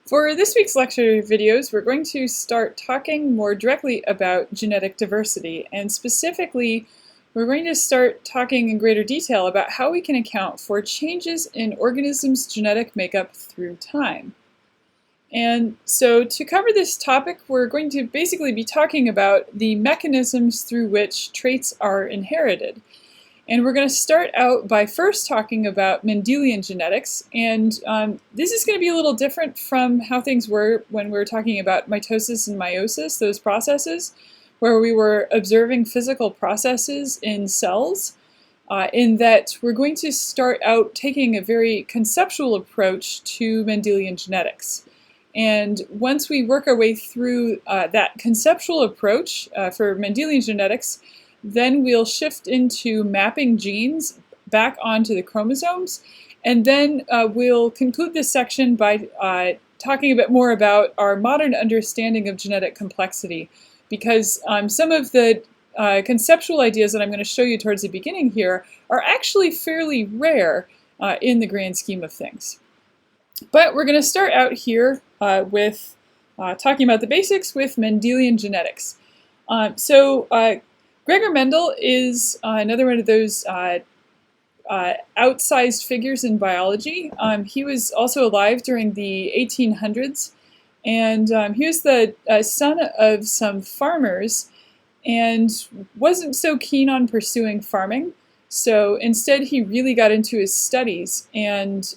For this week's lecture videos, we're going to start talking more directly about genetic diversity, and specifically, we're going to start talking in greater detail about how we can account for changes in organisms' genetic makeup through time. And so to cover this topic, we're going to basically be talking about the mechanisms through which traits are inherited. And we're going to start out by first talking about Mendelian genetics, and this is going to be a little different from how things were when we were talking about mitosis and meiosis, those processes, where we were observing physical processes in cells, in that we're going to start out taking a very conceptual approach to Mendelian genetics. And once we work our way through that conceptual approach for Mendelian genetics, then we'll shift into mapping genes back onto the chromosomes, and then we'll conclude this section by talking a bit more about our modern understanding of genetic complexity, because some of the conceptual ideas that I'm going to show you towards the beginning here are actually fairly rare in the grand scheme of things. But we're going to start out here with talking about the basics with Mendelian genetics. Gregor Mendel is another one of those outsized figures in biology. He was also alive during the 1800s, and he was the son of some farmers and wasn't so keen on pursuing farming. So instead he really got into his studies and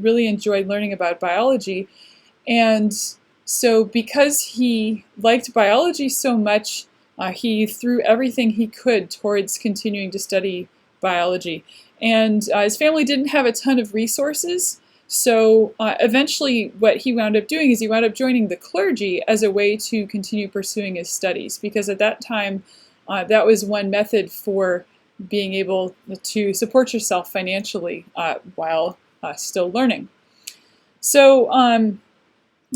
really enjoyed learning about biology. And so because he liked biology so much, he threw everything he could towards continuing to study biology. And his family didn't have a ton of resources, so eventually what he wound up doing is he wound up joining the clergy as a way to continue pursuing his studies, because at that time that was one method for being able to support yourself financially while still learning. So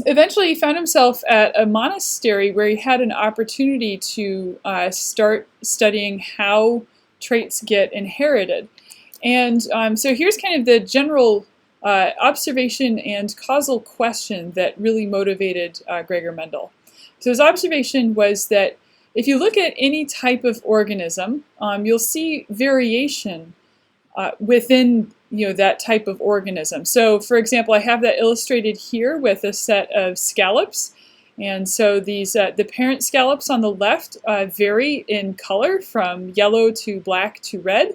eventually he found himself at a monastery where he had an opportunity to start studying how traits get inherited. And so here's kind of the general observation and causal question that really motivated Gregor Mendel. So his observation was that if you look at any type of organism, you'll see variation within that type of organism. So for example, I have that illustrated here with a set of scallops. And so these the parent scallops on the left vary in color from yellow to black to red.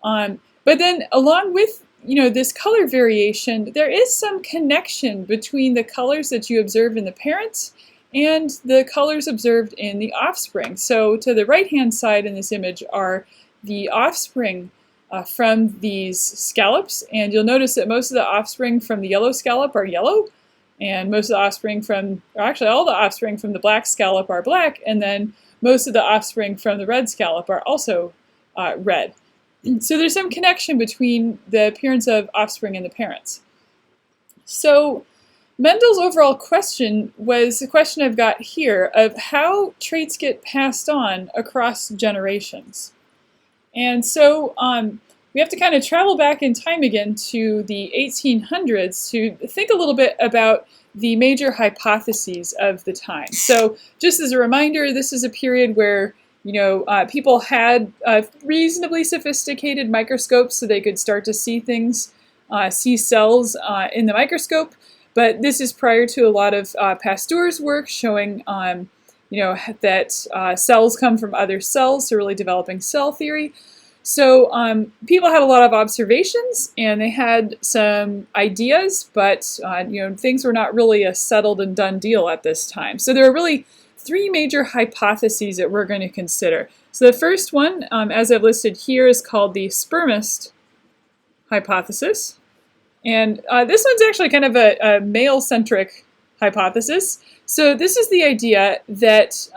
But then along with this color variation, there is some connection between the colors that you observe in the parents and the colors observed in the offspring. So to the right-hand side in this image are the offspring from these scallops, and you'll notice that most of the offspring from the yellow scallop are yellow, and most of the offspring from, or actually all the offspring from the black scallop are black, and then most of the offspring from the red scallop are also red. So there's some connection between the appearance of offspring and the parents. So Mendel's overall question was the question I've got here of how traits get passed on across generations. And so we have to kind of travel back in time again to the 1800s to think a little bit about the major hypotheses of the time. So just as a reminder, this is a period where people had reasonably sophisticated microscopes so they could start to see things, see cells in the microscope. But this is prior to a lot of Pasteur's work showing that cells come from other cells, so really developing cell theory. So people had a lot of observations and they had some ideas, but things were not really a settled and done deal at this time. So there are really three major hypotheses that we're going to consider. So the first one, as I've listed here, is called the spermist hypothesis. And this one's actually kind of a male-centric hypothesis. So this is the idea that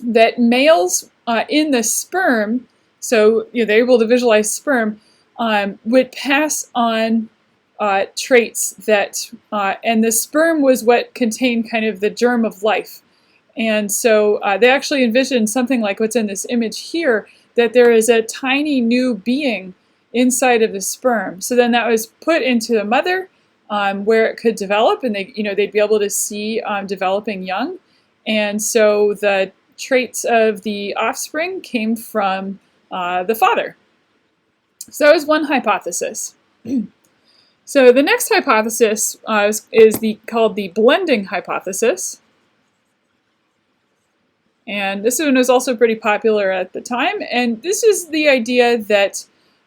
that males in the sperm, so they're able to visualize sperm, would pass on traits that, and the sperm was what contained kind of the germ of life. And so they actually envisioned something like what's in this image here, that there is a tiny new being inside of the sperm. So then that was put into the mother, where it could develop, and they'd be able to see developing young. And so the traits of the offspring came from the father. So that was one hypothesis. So the next hypothesis is called the blending hypothesis. And this one was also pretty popular at the time. And this is the idea that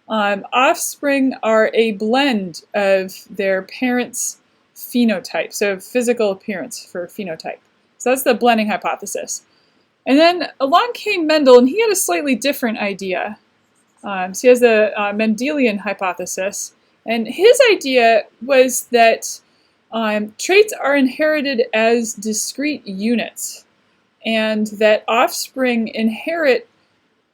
offspring are a blend of their parents' phenotype, so physical appearance for phenotype. So that's the blending hypothesis. And then along came Mendel, and he had a slightly different idea. So he has the Mendelian hypothesis. And his idea was that traits are inherited as discrete units, and that offspring inherit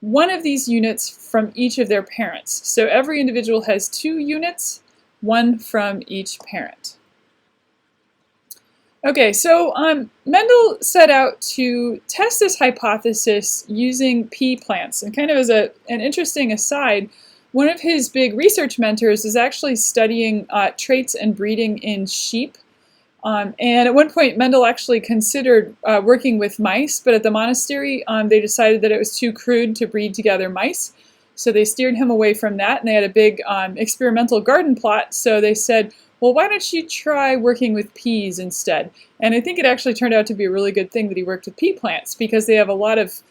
one of these units from each of their parents. So every individual has 2 units, one from each parent. Okay, so Mendel set out to test this hypothesis using pea plants. And kind of as an interesting aside, one of his big research mentors is actually studying traits and breeding in sheep. And at one point, Mendel actually considered working with mice, but at the monastery, they decided that it was too crude to breed together mice. So they steered him away from that, and they had a big experimental garden plot. So they said, well, why don't you try working with peas instead? And I think it actually turned out to be a really good thing that he worked with pea plants, because they have a lot of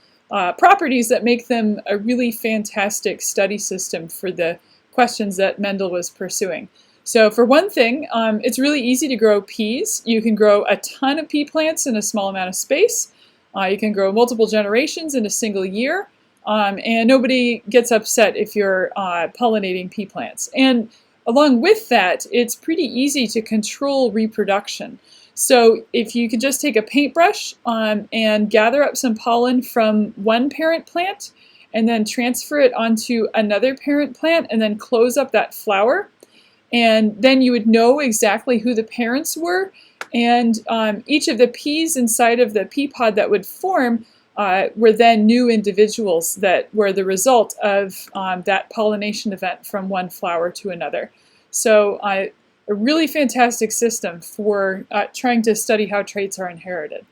properties that make them a really fantastic study system for the questions that Mendel was pursuing. So for one thing, it's really easy to grow peas. You can grow a ton of pea plants in a small amount of space. You can grow multiple generations in a single year. And nobody gets upset if you're pollinating pea plants. And along with that, it's pretty easy to control reproduction. So if you could just take a paintbrush and gather up some pollen from one parent plant, and then transfer it onto another parent plant, and then close up that flower, and then you would know exactly who the parents were, and each of the peas inside of the pea pod that would form were then new individuals that were the result of that pollination event from one flower to another. So a really fantastic system for trying to study how traits are inherited.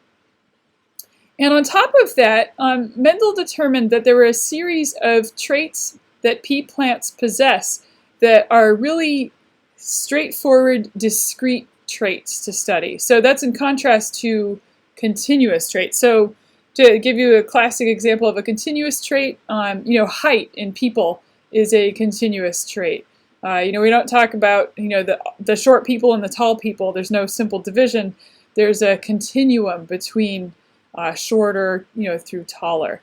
And on top of that, Mendel determined that there were a series of traits that pea plants possess that are really straightforward, discrete traits to study. So that's in contrast to continuous traits. So to give you a classic example of a continuous trait, height in people is a continuous trait. We don't talk about, the short people and the tall people. There's no simple division. There's a continuum between shorter, through taller.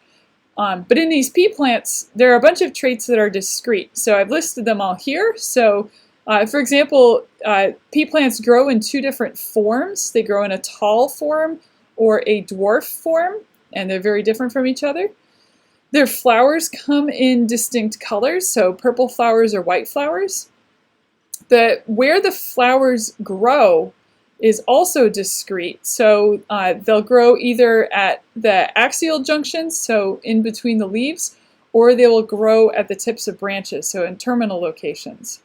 But in these pea plants, there are a bunch of traits that are discrete. So I've listed them all here. So for example, pea plants grow in 2 different forms. They grow in a tall form or a dwarf form, and they're very different from each other. Their flowers come in distinct colors, so purple flowers or white flowers. Where the flowers grow is also discrete. So they'll grow either at the axial junctions, so in between the leaves, or they will grow at the tips of branches, so in terminal locations.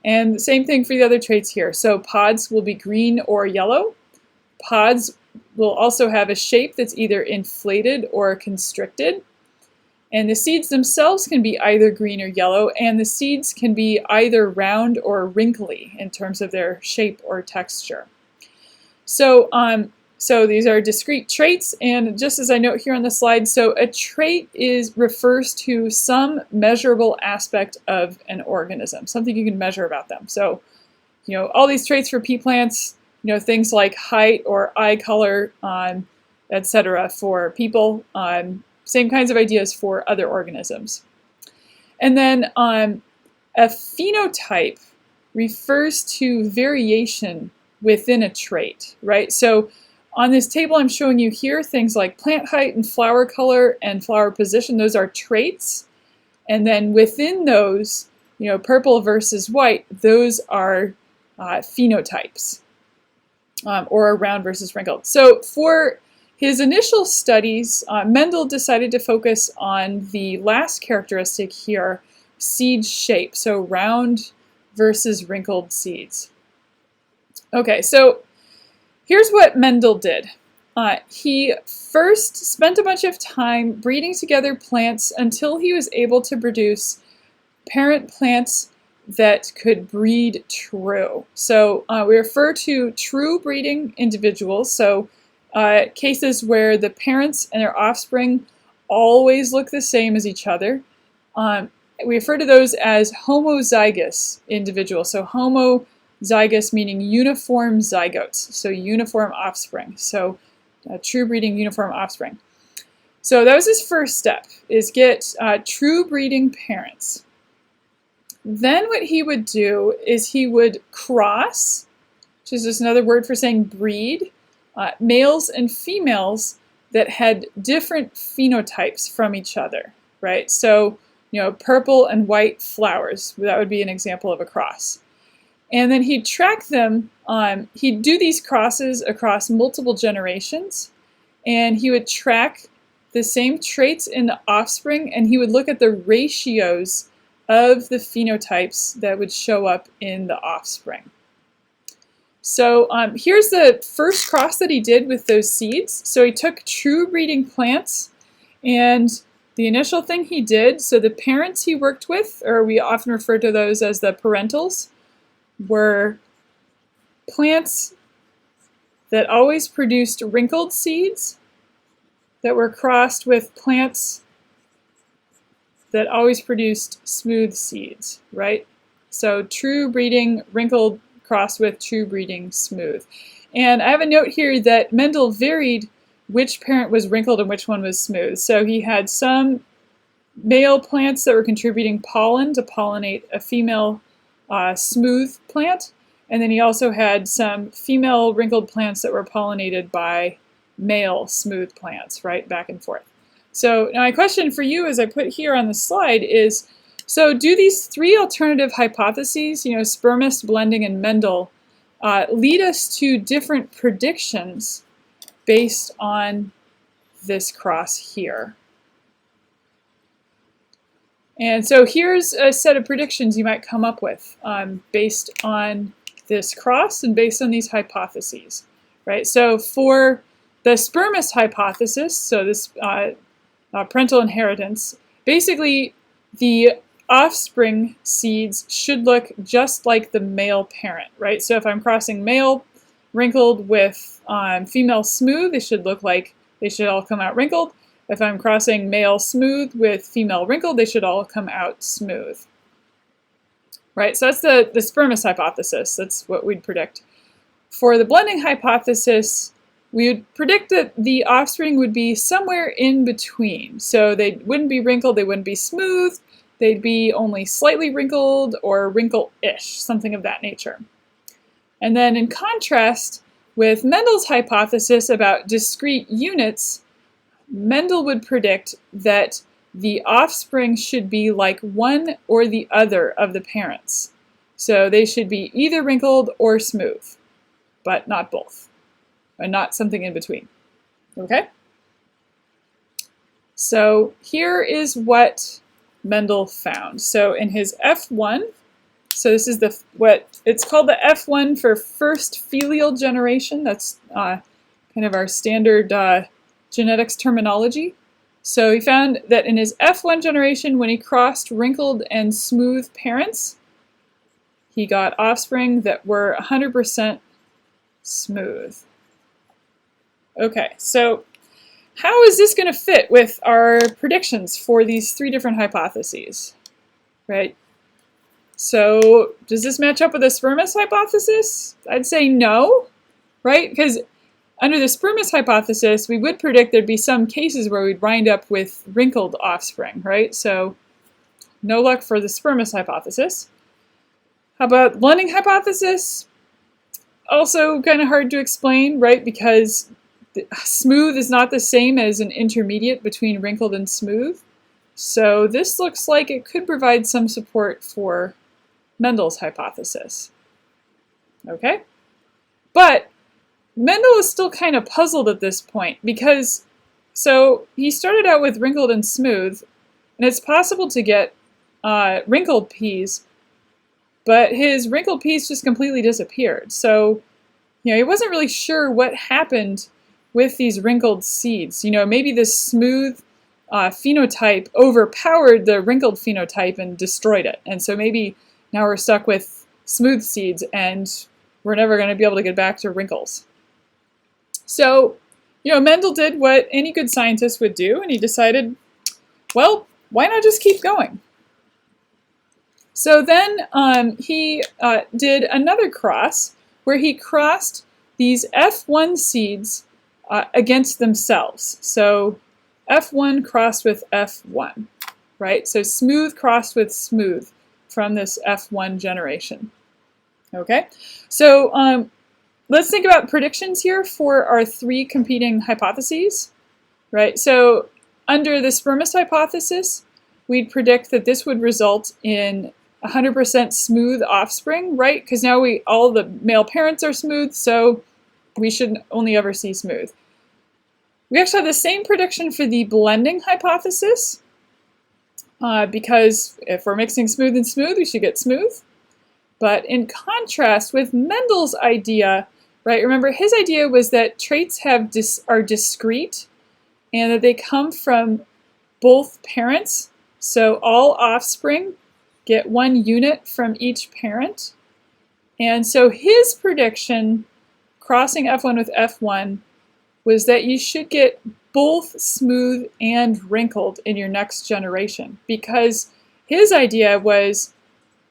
And the same thing for the other traits here. So pods will be green or yellow. Pods will also have a shape that's either inflated or constricted. And the seeds themselves can be either green or yellow, and the seeds can be either round or wrinkly in terms of their shape or texture. So these are discrete traits, and just as I note here on the slide, so a trait refers to some measurable aspect of an organism, something you can measure about them. So, all these traits for pea plants, things like height or eye color, etc. for people, same kinds of ideas for other organisms. And then a phenotype refers to variation within a trait, right? So on this table I'm showing you here, things like plant height and flower color and flower position, those are traits. And then within those, purple versus white, those are phenotypes, or round versus wrinkled. So for his initial studies, Mendel decided to focus on the last characteristic here, seed shape, so round versus wrinkled seeds. Okay, so here's what Mendel did. He first spent a bunch of time breeding together plants until he was able to produce parent plants that could breed true. So we refer to true breeding individuals, so cases where the parents and their offspring always look the same as each other. We refer to those as homozygous individuals. So homozygous meaning uniform zygotes, so uniform offspring. So true breeding uniform offspring. So that was his first step, is get true breeding parents. Then what he would do is he would cross, which is just another word for saying breed, males and females that had different phenotypes from each other, right? So, purple and white flowers, that would be an example of a cross. And then he'd track them, he'd do these crosses across multiple generations, and he would track the same traits in the offspring, and he would look at the ratios of the phenotypes that would show up in the offspring. So here's the first cross that he did with those seeds. So he took true breeding plants, and the initial thing he did, so the parents he worked with, or we often refer to those as the parentals, were plants that always produced wrinkled seeds that were crossed with plants that always produced smooth seeds, right? So true breeding wrinkled crossed with true breeding smooth. And I have a note here that Mendel varied which parent was wrinkled and which one was smooth. So he had some male plants that were contributing pollen to pollinate a female smooth plant, and then he also had some female wrinkled plants that were pollinated by male smooth plants, right, back and forth. So my question for you, as I put here on the slide, is, so do these three alternative hypotheses, spermist, blending, and Mendel, lead us to different predictions based on this cross here? And so here's a set of predictions you might come up with based on this cross and based on these hypotheses, right? So for the spermist hypothesis, so this parental inheritance, basically the offspring seeds should look just like the male parent, right? So if I'm crossing male wrinkled with female smooth, they should all come out wrinkled. If I'm crossing male smooth with female wrinkled, they should all come out smooth. Right, so that's the spermist hypothesis. That's what we'd predict. For the blending hypothesis, we would predict that the offspring would be somewhere in between. So they wouldn't be wrinkled, they wouldn't be smooth, they'd be only slightly wrinkled or wrinkle-ish, something of that nature. And then in contrast, with Mendel's hypothesis about discrete units, Mendel would predict that the offspring should be like one or the other of the parents. So they should be either wrinkled or smooth, but not both, and not something in between. Okay? So here is what Mendel found. So in his F1, so this is what it's called the F1 for first filial generation. That's kind of our standard genetics terminology. So he found that in his F1 generation, when he crossed wrinkled and smooth parents, he got offspring that were 100% smooth. Okay, so how is this going to fit with our predictions for these three different hypotheses, right? So does this match up with the spermist hypothesis? I'd say no, right? Because under the spermist hypothesis, we would predict there'd be some cases where we'd wind up with wrinkled offspring, right? So no luck for the spermist hypothesis. How about blending hypothesis? Also kind of hard to explain, right? Because smooth is not the same as an intermediate between wrinkled and smooth. So this looks like it could provide some support for Mendel's hypothesis. Okay? But Mendel is still kind of puzzled at this point because, so he started out with wrinkled and smooth, and it's possible to get wrinkled peas, but his wrinkled peas just completely disappeared. So he wasn't really sure what happened with these wrinkled seeds. Maybe this smooth phenotype overpowered the wrinkled phenotype and destroyed it. And so maybe now we're stuck with smooth seeds and we're never going to be able to get back to wrinkles. So, Mendel did what any good scientist would do, and he decided, well, why not just keep going? So then he did another cross where he crossed these F1 seeds against themselves. So F1 crossed with F1, right? So smooth crossed with smooth from this F1 generation. Okay, so let's think about predictions here for our three competing hypotheses, right? So under the spermist hypothesis, we'd predict that this would result in 100% smooth offspring, right? Because now all the male parents are smooth, so we should only ever see smooth. We actually have the same prediction for the blending hypothesis, because if we're mixing smooth and smooth, we should get smooth. But in contrast with Mendel's idea, right? Remember, his idea was that traits are discrete and that they come from both parents. So all offspring get one unit from each parent. And so his prediction, crossing F1 with F1, was that you should get both smooth and wrinkled in your next generation, because his idea was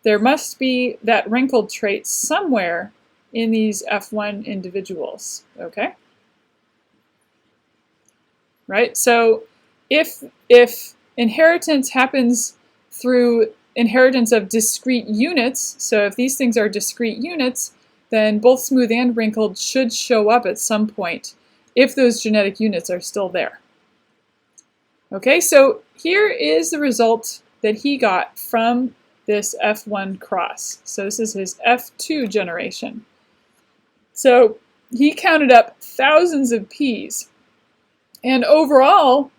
there must be that wrinkled trait somewhere in these F1 individuals, okay? Right, so if inheritance happens through inheritance of discrete units, so if these things are discrete units, then both smooth and wrinkled should show up at some point if those genetic units are still there. Okay, so here is the result that he got from this F1 cross. So this is his F2 generation. So he counted up thousands of P's. And overall,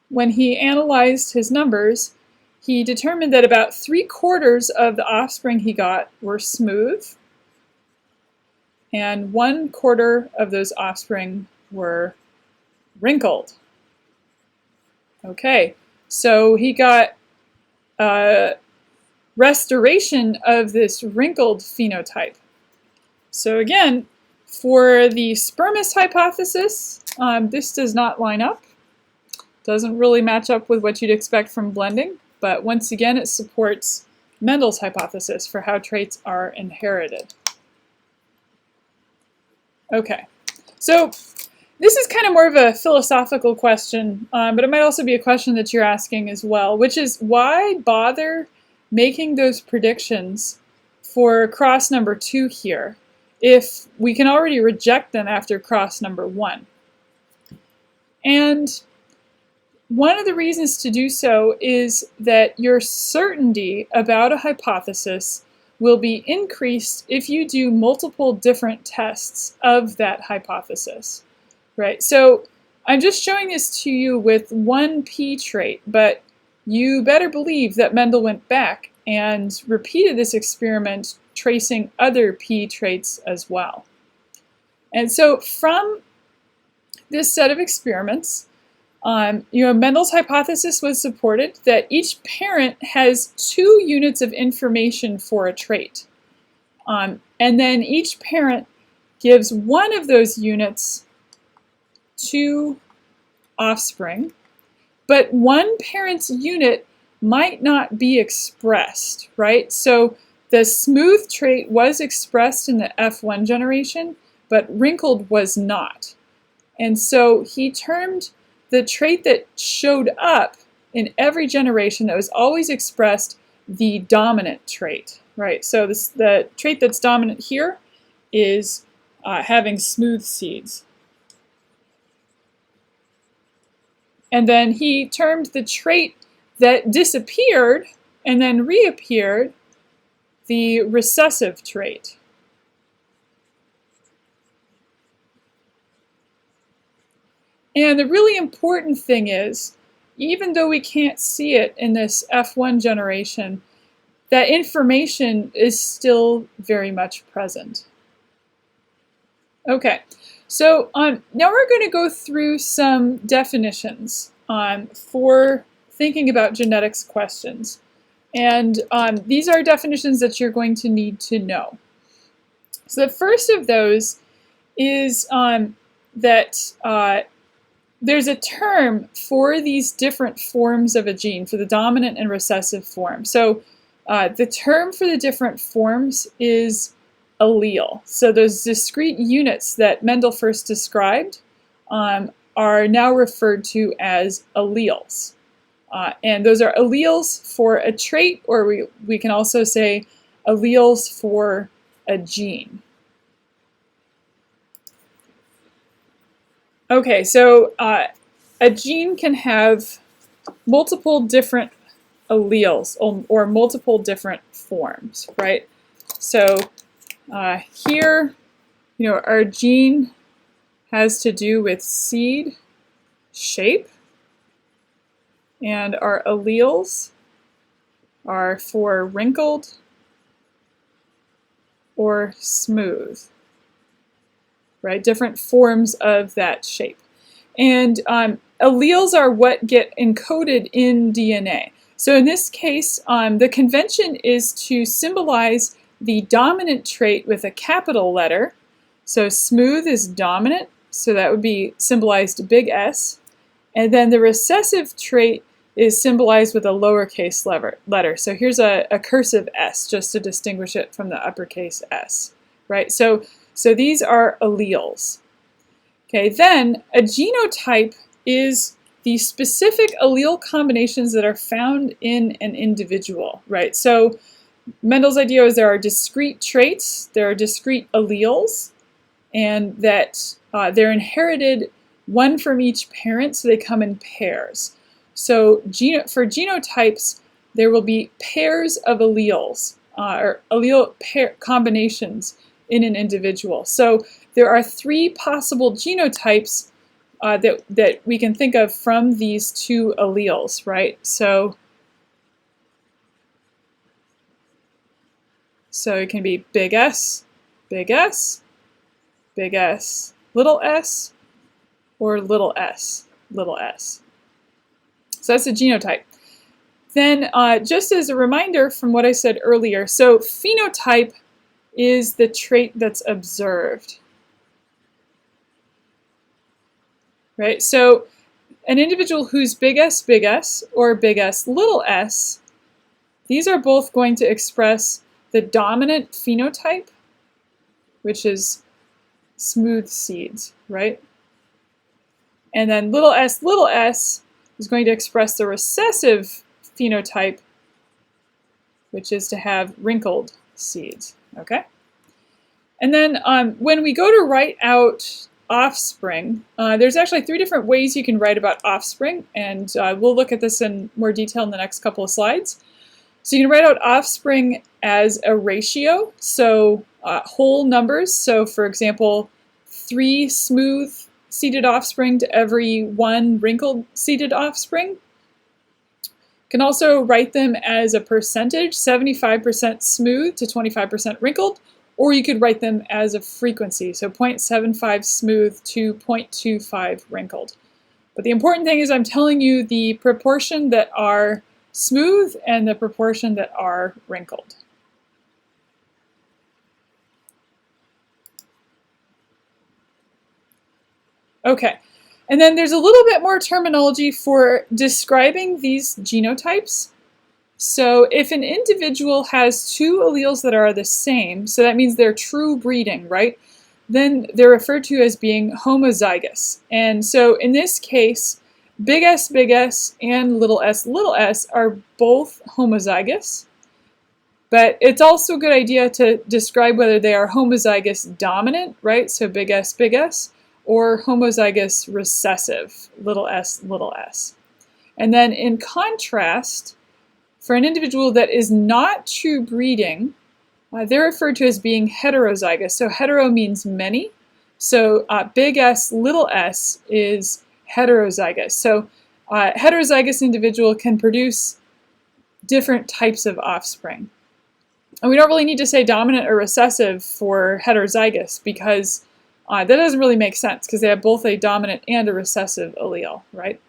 when he analyzed his numbers, he determined that about 3/4 of the offspring he got were smooth, and 1/4 of those offspring were wrinkled. Okay, so he got restoration of this wrinkled phenotype. So again, for the spermist hypothesis, this does not line up. Doesn't really match up with what you'd expect from blending, but once again, it supports Mendel's hypothesis for how traits are inherited. Okay, so this is kind of more of a philosophical question, but it might also be a question that you're asking as well, which is why bother making those predictions for cross number 2 here if we can already reject them after cross number 1? And one of the reasons to do so is that your certainty about a hypothesis will be increased if you do multiple different tests of that hypothesis, right? So I'm just showing this to you with one P trait, but you better believe that Mendel went back and repeated this experiment tracing other P traits as well. And so from this set of experiments, Mendel's hypothesis was supported that each parent has 2 units of information for a trait. And then each parent gives one of those units to offspring, but one parent's unit might not be expressed, right? So the smooth trait was expressed in the F1 generation, but wrinkled was not. And so he termed the trait that showed up in every generation that was always expressed the dominant trait, right? So the trait that's dominant here is having smooth seeds. And then he termed the trait that disappeared and then reappeared the recessive trait. And the really important thing is, even though we can't see it in this F1 generation, that information is still very much present. Okay, so now we're going to go through some definitions for thinking about genetics questions. And these are definitions that you're going to need to know. So the first of those is that there's a term for these different forms of a gene, for the dominant and recessive form. So the term for the different forms is allele. So those discrete units that Mendel first described are now referred to as alleles. And those are alleles for a trait, or we can also say alleles for a gene. Okay, so a gene can have multiple different alleles or multiple different forms, right? So here, our gene has to do with seed shape, and our alleles are for wrinkled or smooth, right? Different forms of that shape. And alleles are what get encoded in DNA. So in this case, the convention is to symbolize the dominant trait with a capital letter. So smooth is dominant, so that would be symbolized big S. And then the recessive trait is symbolized with a lowercase letter. So here's a cursive S just to distinguish it from the uppercase S, right? So these are alleles. Okay, then a genotype is the specific allele combinations that are found in an individual, right? So Mendel's idea is there are discrete traits, there are discrete alleles, and that they're inherited one from each parent, so they come in pairs. So for genotypes, there will be pairs of alleles, or allele combinations in an individual. So there are 3 possible genotypes that we can think of from these 2 alleles, right? So it can be big S, big S, big S, or little s, little s. So that's a genotype. Then just as a reminder from what I said earlier, so phenotype is the trait that's observed, right? So an individual who's big S or big S, little s, these are both going to express the dominant phenotype, which is smooth seeds, right? And then little s is going to express the recessive phenotype, which is to have wrinkled seeds, okay? And then when we go to write out offspring, there's actually 3 different ways you can write about offspring, and we'll look at this in more detail in the next couple of slides. So you can write out offspring as a ratio, so whole numbers. So for example, 3 smooth seeded offspring to every 1 wrinkled seeded offspring. You can also write them as a percentage, 75% smooth to 25% wrinkled, or you could write them as a frequency, so 0.75 smooth to 0.25 wrinkled. But the important thing is I'm telling you the proportion that are smooth and the proportion that are wrinkled. Okay, and then there's a little bit more terminology for describing these genotypes. So if an individual has 2 alleles that are the same, so that means they're true breeding, right? Then they're referred to as being homozygous. And so in this case, big S and little s are both homozygous. But it's also a good idea to describe whether they are homozygous dominant, right? So big S, or homozygous recessive, little s. And then in contrast, for an individual that is not true breeding, they're referred to as being heterozygous. So hetero means many. So big S, little s is heterozygous. So heterozygous individual can produce different types of offspring. And we don't really need to say dominant or recessive for heterozygous because That doesn't really make sense because they have both a dominant and a recessive allele, right?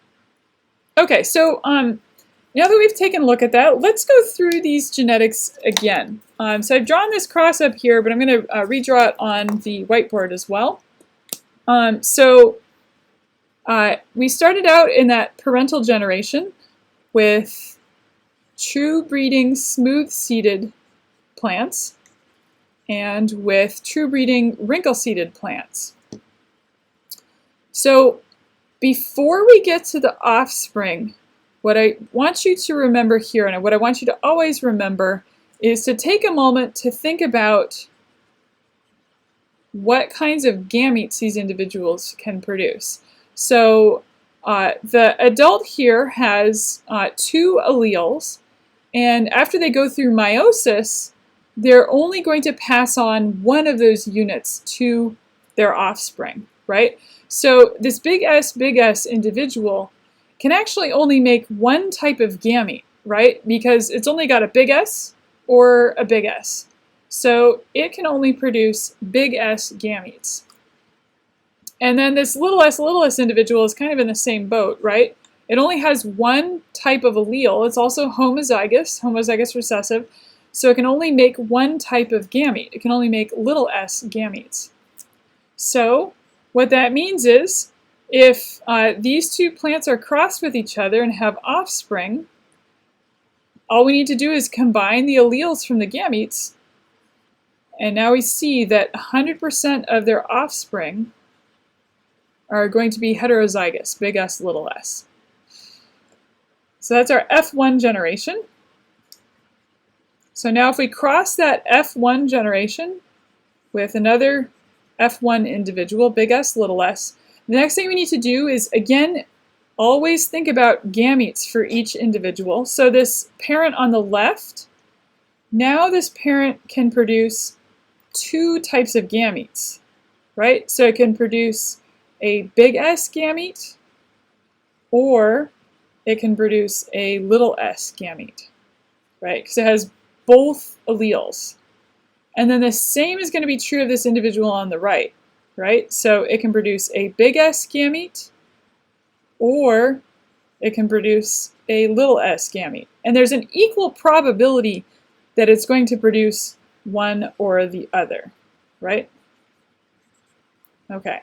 Okay, so now that we've taken a look at that, let's go through these genetics again. So I've drawn this cross up here, but I'm going to redraw it on the whiteboard as well. We started out in that parental generation with true breeding smooth-seeded plants and with true breeding wrinkle-seeded plants. So before we get to the offspring, what I want you to remember here, and what I want you to always remember, is to take a moment to think about what kinds of gametes these individuals can produce. So the adult here has 2 alleles, and after they go through meiosis, they're only going to pass on one of those units to their offspring, right? So this big S individual can actually only make one type of gamete, right? Because it's only got a big S or a big S. So it can only produce big S gametes. And then this little s individual is kind of in the same boat, right? It only has one type of allele. It's also homozygous recessive. So it can only make one type of gamete. It can only make little s gametes. So what that means is if these 2 plants are crossed with each other and have offspring, all we need to do is combine the alleles from the gametes, and now we see that 100% of their offspring are going to be heterozygous, big S, little s. So that's our F1 generation. So now if we cross that F1 generation with another F1 individual, big S, little s, the next thing we need to do is, again, always think about gametes for each individual. So this parent on the left, now this parent can produce 2 types of gametes, right? So it can produce a big S gamete, or it can produce a little s gamete, right? Because it has both alleles. And then the same is going to be true of this individual on the right, right? So it can produce a big S gamete, or it can produce a little s gamete. And there's an equal probability that it's going to produce one or the other, right? Okay,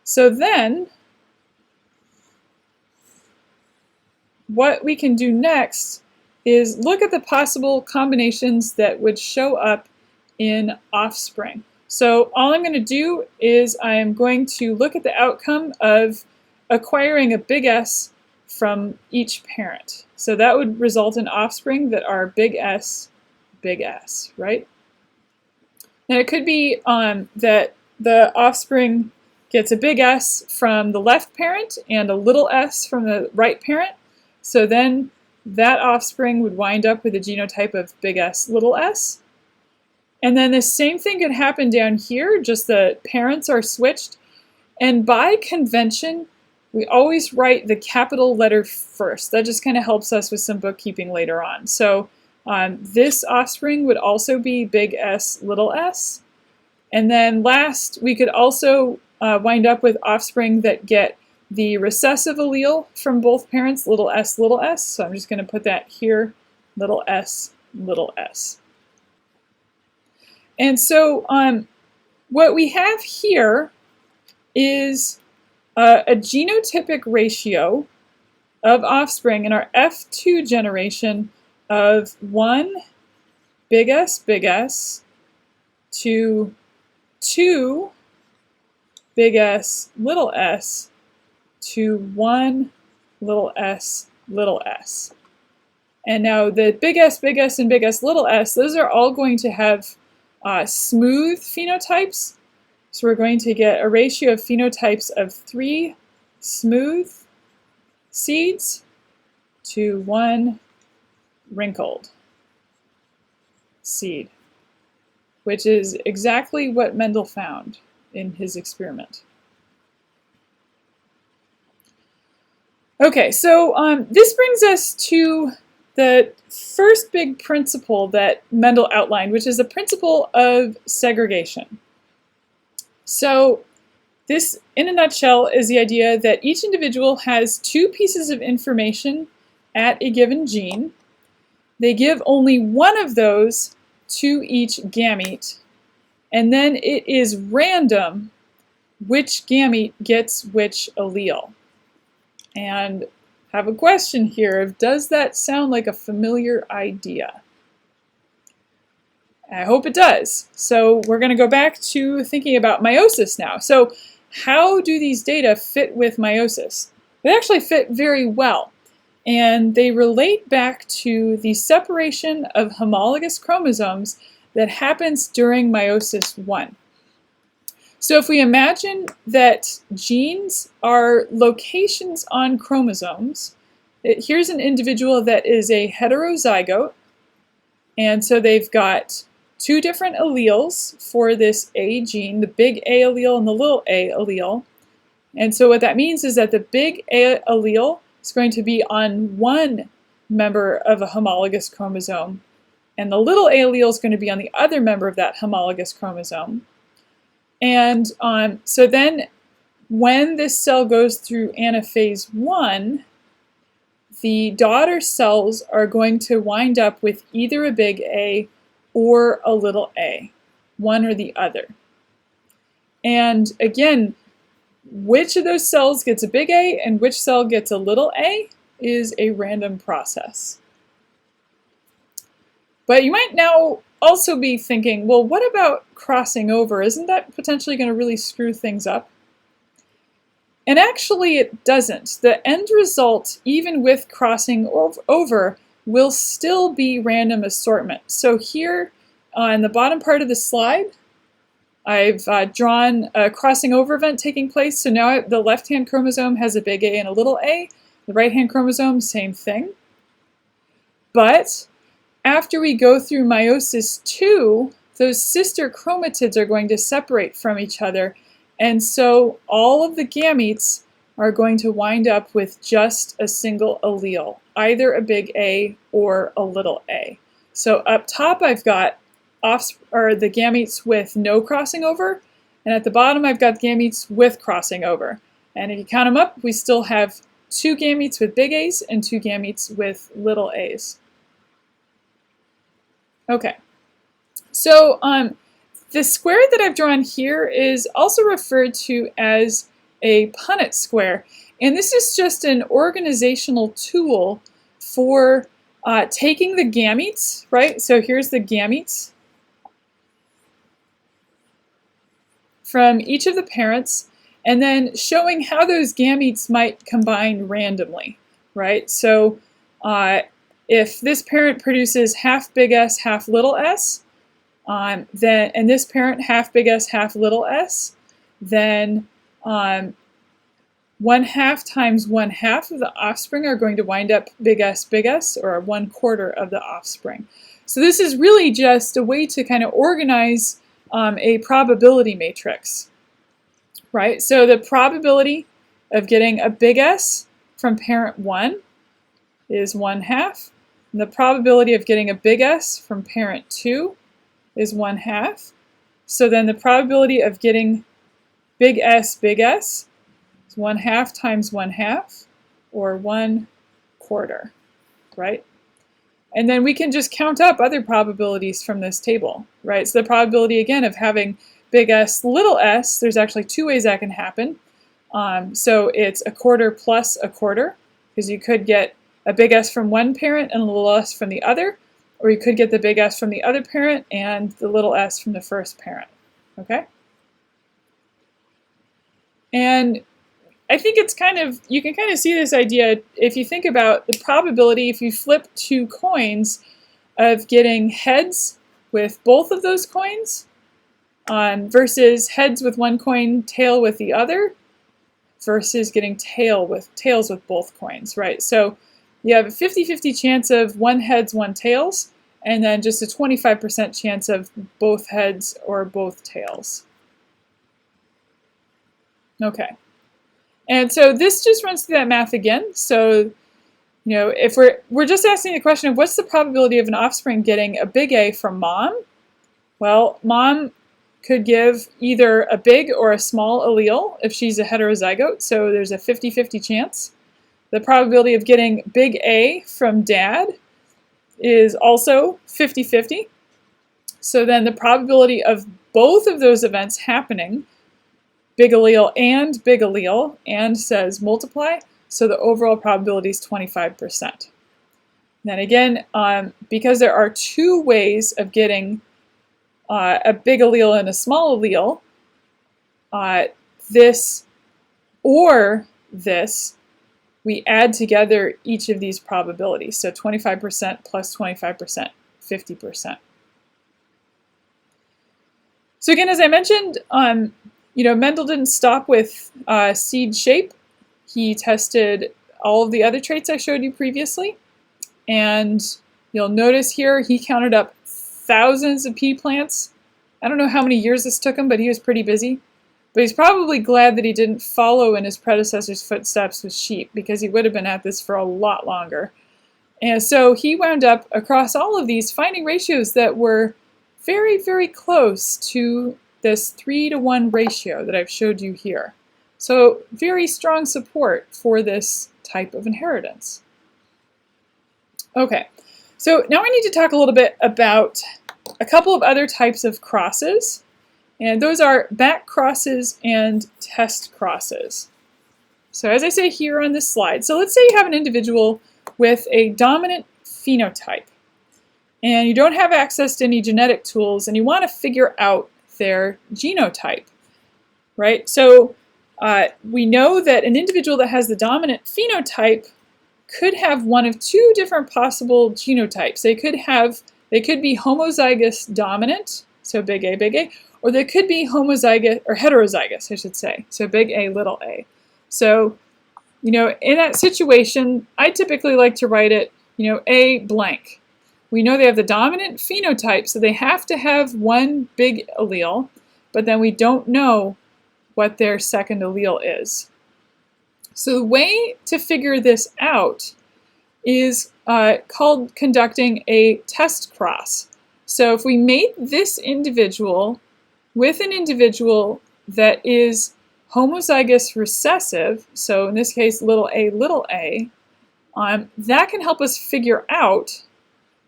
so then what we can do next is look at the possible combinations that would show up in offspring. So all I'm going to do is I am going to look at the outcome of acquiring a big S from each parent. So that would result in offspring that are big S, right? Now it could be that the offspring gets a big S from the left parent and a little s from the right parent. So then that offspring would wind up with a genotype of big S, little s. And then the same thing could happen down here, just the parents are switched. And by convention, we always write the capital letter first. That just kind of helps us with some bookkeeping later on. So this offspring would also be big S, little s. And then last, we could also wind up with offspring that get the recessive allele from both parents, little s, little s. So I'm just going to put that here, little s, little s. And so what we have here is a genotypic ratio of offspring in our F2 generation of 1 big S to 2 big S to 1 little s, little s. And now the big S, and big S, little s, those are all going to have smooth phenotypes. So we're going to get a ratio of phenotypes of 3 smooth seeds to 1 wrinkled seed, which is exactly what Mendel found in his experiment. Okay, so this brings us to the first big principle that Mendel outlined, which is the principle of segregation. So This, in a nutshell, is the idea that each individual has two pieces of information at a given gene. They give only one of those to each gamete, and then it is random which gamete gets which allele. And I have a question here of, does that sound like a familiar idea? I hope it does. So we're going to go back to thinking about meiosis now. So how do these data fit with meiosis? They actually fit very well, and they relate back to the separation of homologous chromosomes that happens during meiosis 1. So if we imagine that genes are locations on chromosomes, here's an individual that is a heterozygote, and so they've got two different alleles for this A gene, the big A allele and the little a allele. And so what that means is that the big A allele is going to be on one member of a homologous chromosome, and the little a allele is going to be on the other member of that homologous chromosome. And so then when this cell goes through anaphase 1, the daughter cells are going to wind up with either a big A or a little a, one or the other. And again, which of those cells gets a big A and which cell gets a little a is a random process. But you might now also be thinking, well, what about crossing over? Isn't that potentially going to really screw things up? And actually it doesn't. The end result, even with crossing over, will still be random assortment. So here on the bottom part of the slide, I've drawn a crossing over event taking place. So now the left-hand chromosome has a big A and a little a. The right-hand chromosome, same thing. But after we go through meiosis 2, those sister chromatids are going to separate from each other. And so all of the gametes are going to wind up with just a single allele, either a big A or a little a. So up top I've got the gametes with no crossing over, and at the bottom I've got gametes with crossing over. And if you count them up, we still have two gametes with big A's and two gametes with little a's. Okay, so the square that I've drawn here is also referred to as a Punnett square, and this is just an organizational tool for taking the gametes, right? So here's the gametes from each of the parents, and then showing how those gametes might combine randomly, right? So if this parent produces half big S, half little s, and this parent half big S, half little s, then 1/2 times 1/2 of the offspring are going to wind up big S, or 1/4 of the offspring. So this is really just a way to kind of organize a probability matrix, right? So the probability of getting a big S from parent 1 is 1/2, and the probability of getting a big S from parent 2 is 1/2. So then the probability of getting big S is 1/2 times 1/2, or 1/4, right? And then we can just count up other probabilities from this table, right? So the probability, again, of having big S, little s, there's actually two ways that can happen. So it's 1/4 plus 1/4, because you could get a big S from one parent and a little s from the other, or you could get the big S from the other parent and the little s from the first parent, okay? And I think it's you can kind of see this idea if you think about the probability, if you flip two coins, of getting heads with both of those coins versus heads with one coin, tail with the other, versus getting tails with both coins, right? So you have a 50-50 chance of one heads, one tails, and then just a 25% chance of both heads or both tails. Okay. And so this just runs through that math again. So, if we're just asking the question of what's the probability of an offspring getting a big A from mom? Well, mom could give either a big or a small allele if she's a heterozygote, so there's a 50-50 chance. The probability of getting big A from dad is also 50-50. So then the probability of both of those events happening, big allele, and says multiply, so the overall probability is 25%. Then again, because there are two ways of getting a big allele and a small allele, this or this, we add together each of these probabilities. So 25% plus 25%, 50%. So again, as I mentioned, Mendel didn't stop with seed shape. He tested all of the other traits I showed you previously. And you'll notice here he counted up thousands of pea plants. I don't know how many years this took him, but he was pretty busy. But he's probably glad that he didn't follow in his predecessor's footsteps with sheep, because he would have been at this for a lot longer. And so he wound up across all of these finding ratios that were very, very close to this 3-to-1 ratio that I've showed you here. So very strong support for this type of inheritance. Okay, so now I need to talk a little bit about a couple of other types of crosses, and those are back crosses and test crosses. So as I say here on this slide, so let's say you have an individual with a dominant phenotype, and you don't have access to any genetic tools, and you want to figure out their genotype, right? So we know that an individual that has the dominant phenotype could have one of two different possible genotypes. They could be homozygous dominant, so big A, or they could be homozygous, or heterozygous, I should say, so big A, little a. So, in that situation, I typically like to write it, A blank. We know they have the dominant phenotype, so they have to have one big allele, but then we don't know what their second allele is. So the way to figure this out is called conducting a test cross. So if we mate this individual with an individual that is homozygous recessive, so in this case little a, that can help us figure out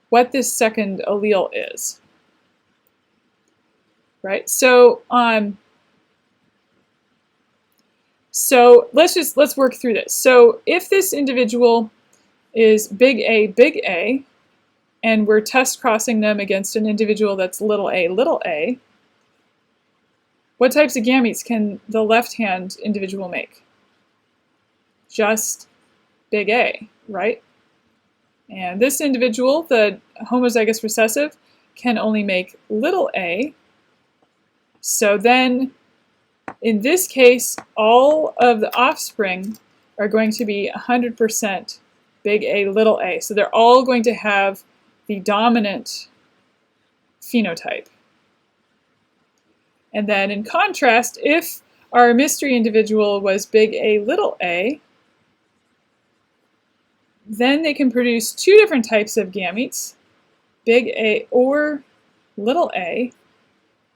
what this second allele is. Right? So let's work through this. So if this individual is big A, and we're test crossing them against an individual that's little a, what types of gametes can the left-hand individual make? Just big A, right? And this individual, the homozygous recessive, can only make little a. So then, in this case, all of the offspring are going to be 100% big A, little a. So they're all going to have the dominant phenotype. And then in contrast, if our mystery individual was big A, little a, then they can produce two different types of gametes, big A or little a.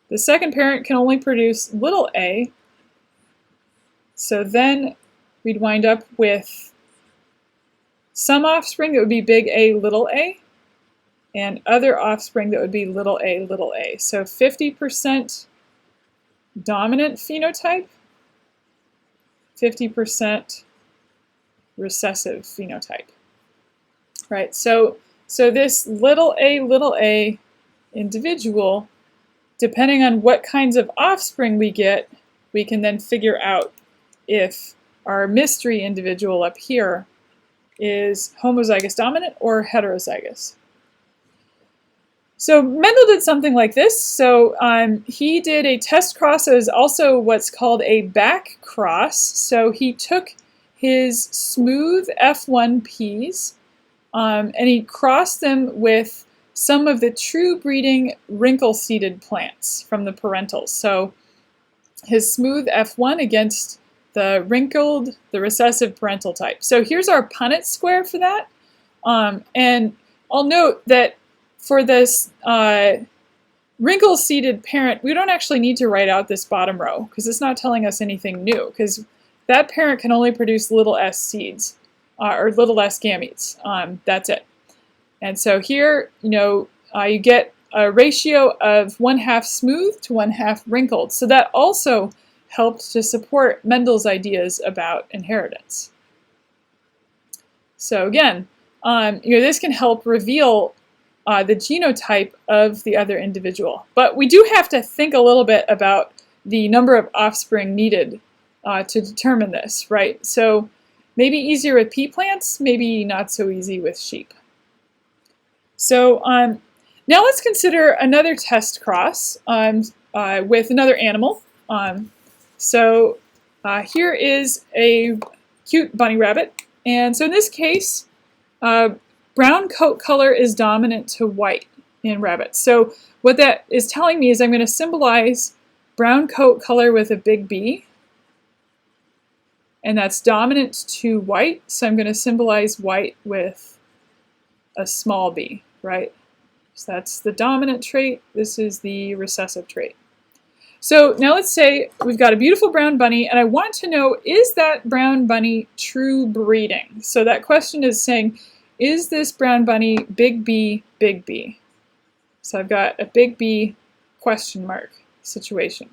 The second parent can only produce little a, so then we'd wind up with some offspring that would be big A, little a, and other offspring that would be little a, little a. So 50% dominant phenotype, 50% recessive phenotype. Right, so this little a individual, depending on what kinds of offspring we get, we can then figure out if our mystery individual up here is homozygous dominant or heterozygous. So Mendel did something like this. So he did a test cross that is also what's called a back cross. So he took his smooth F1 peas and he crossed them with some of the true breeding wrinkle-seeded plants from the parentals. So his smooth F1 against the wrinkled, the recessive parental type. So here's our Punnett square for that. And I'll note that for this wrinkle-seeded parent, we don't actually need to write out this bottom row because it's not telling us anything new, because that parent can only produce little s seeds or little s gametes. That's it. And so here, you get a ratio of 1/2 smooth to 1/2 wrinkled. So that also helped to support Mendel's ideas about inheritance. So again, this can help reveal the genotype of the other individual. But we do have to think a little bit about the number of offspring needed to determine this, right? So maybe easier with pea plants, maybe not so easy with sheep. So now let's consider another test cross with another animal. Here is a cute bunny rabbit. And so in this case, brown coat color is dominant to white in rabbits. So what that is telling me is I'm going to symbolize brown coat color with a big B. And that's dominant to white. So I'm going to symbolize white with a small b, right? So that's the dominant trait. This is the recessive trait. So now let's say we've got a beautiful brown bunny, and I want to know, is that brown bunny true breeding? So that question is saying, is this brown bunny big B, big B? So I've got a big B question mark situation.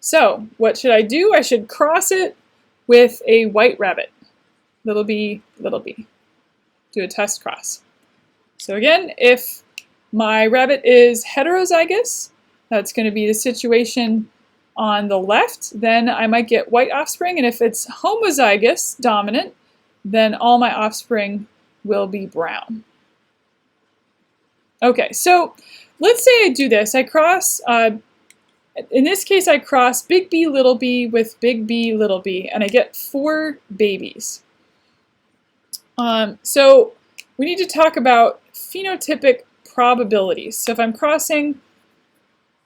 So what should I do? I should cross it with a white rabbit. Little b, little b. Do a test cross. So again, if my rabbit is heterozygous, that's going to be the situation on the left, then I might get white offspring. And if it's homozygous, dominant, then all my offspring will be brown. Okay, so let's say I do this. I cross, in this case, I cross big B, little b with big B, little b, and I get 4 babies. So we need to talk about phenotypic probabilities. So if I'm crossing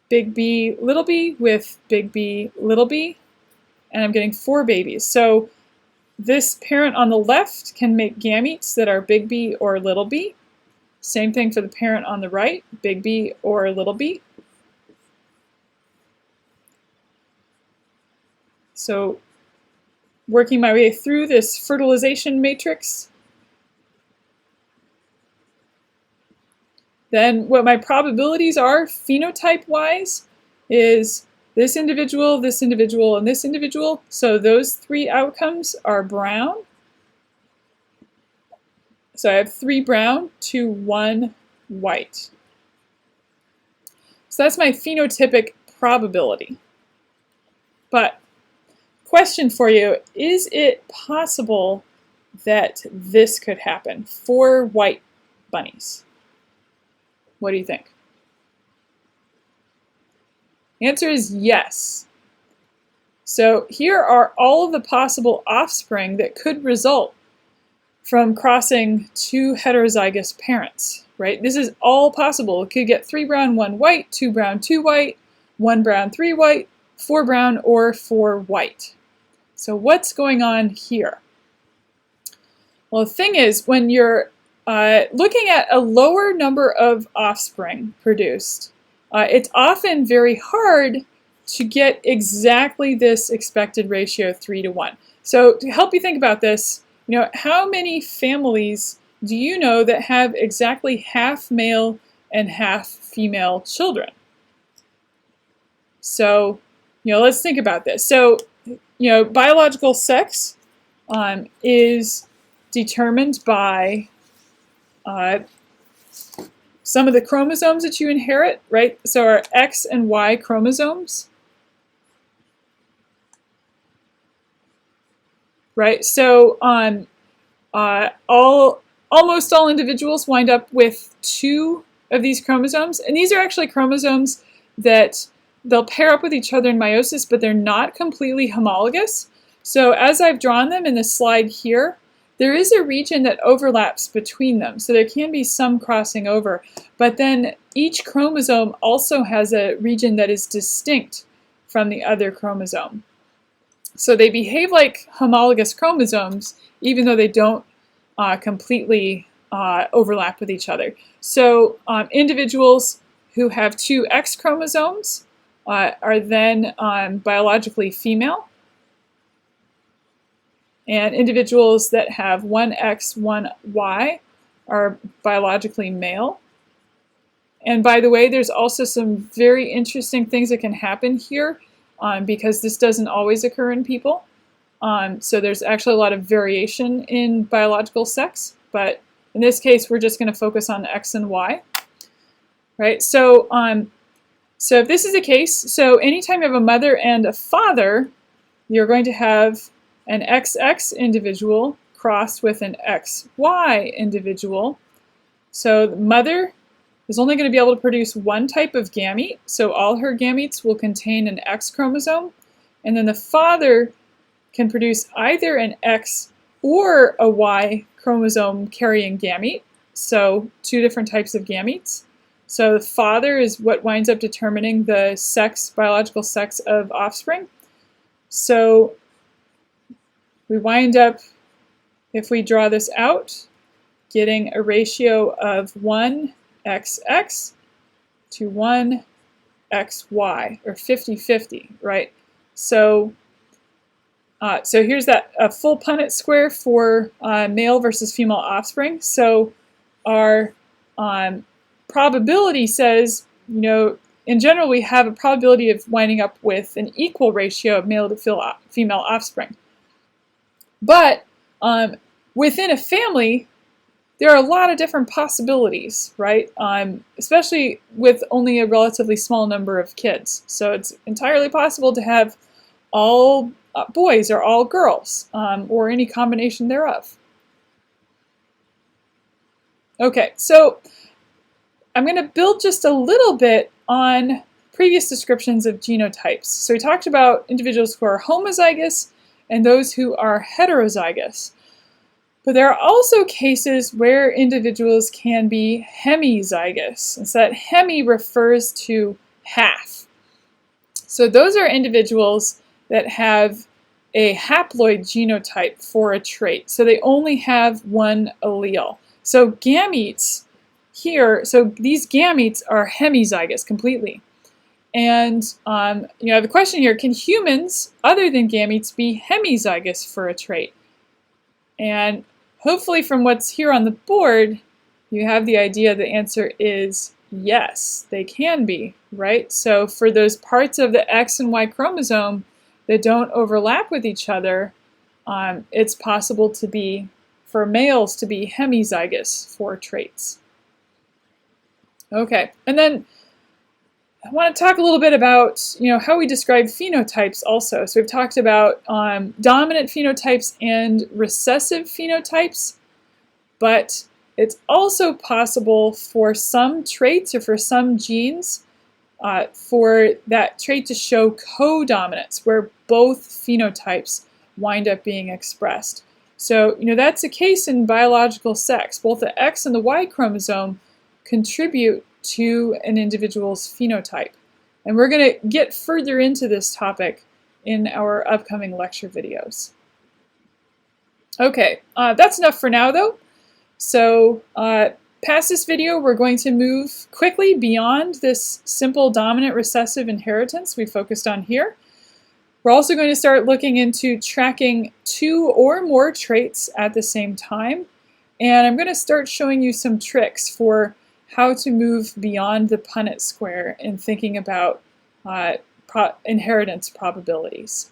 big B, little b with big B, little b, and I'm getting 4 babies. So this parent on the left can make gametes that are big B or little b. Same thing for the parent on the right, big B or little b. So working my way through this fertilization matrix, then what my probabilities are phenotype-wise is this individual, and this individual. So those 3 outcomes are brown. So I have 3 brown to 1 white. So that's my phenotypic probability. But question for you, is it possible that this could happen for white bunnies? What do you think? The answer is yes. So here are all of the possible offspring that could result from crossing 2 heterozygous parents, right? This is all possible. It could get 3 brown, 1 white, 2 brown, 2 white, 1 brown, 3 white, 4 brown, or 4 white. So what's going on here? Well, the thing is, when you're looking at a lower number of offspring produced, it's often very hard to get exactly this expected ratio 3 to 1. So to help you think about this, how many families do you know that have exactly half male and half female children? So, let's think about this. So, biological sex is determined by some of the chromosomes that you inherit, right? So our X and Y chromosomes, right? So almost all individuals wind up with 2 of these chromosomes, and these are actually chromosomes that they'll pair up with each other in meiosis, but they're not completely homologous. So as I've drawn them in the slide here, there is a region that overlaps between them, so there can be some crossing over, but then each chromosome also has a region that is distinct from the other chromosome. So they behave like homologous chromosomes, even though they don't completely overlap with each other. So individuals who have two X chromosomes are then biologically female, and individuals that have one X, one Y are biologically male. And by the way, there's also some very interesting things that can happen here because this doesn't always occur in people. So there's actually a lot of variation in biological sex, but in this case, we're just going to focus on X and Y, right? So if this is the case, so anytime you have a mother and a father, you're going to have an XX individual crossed with an XY individual. So the mother is only going to be able to produce one type of gamete, so all her gametes will contain an X chromosome, and then the father can produce either an X or a Y chromosome carrying gamete, so two different types of gametes. So the father is what winds up determining the sex, biological sex of offspring. So we wind up, if we draw this out, getting a ratio of 1 XX to 1 XY, or 50-50, right? So here's that full Punnett square for male versus female offspring. So our probability says, you know, in general we have a probability of winding up with an equal ratio of male to female offspring. But within a family, there are a lot of different possibilities, right? Especially with only a relatively small number of kids. So it's entirely possible to have all boys or all girls, or any combination thereof. Okay, so I'm going to build just a little bit on previous descriptions of genotypes. So we talked about individuals who are homozygous and those who are heterozygous. But there are also cases where individuals can be hemizygous. And so that hemi refers to half. So those are individuals that have a haploid genotype for a trait. So they only have one allele. So gametes here, so these gametes are hemizygous completely. And you know, the question here, can humans other than gametes be hemizygous for a trait? And hopefully from what's here on the board, you have the idea the answer is yes, they can be, right? So for those parts of the X and Y chromosome that don't overlap with each other, it's possible to be, for males to be hemizygous for traits. Okay, and then I want to talk a little bit about, you know, how we describe phenotypes also. So we've talked about dominant phenotypes and recessive phenotypes, but it's also possible for some traits or for some genes for that trait to show codominance, where both phenotypes wind up being expressed. So, you know, that's the case in biological sex. Both the X and the Y chromosome contribute to an individual's phenotype. And we're going to get further into this topic in our upcoming lecture videos. Okay, that's enough for now though. So past this video, we're going to move quickly beyond this simple dominant recessive inheritance we focused on here. We're also going to start looking into tracking two or more traits at the same time. And I'm going to start showing you some tricks for how to move beyond the Punnett square in thinking about inheritance probabilities.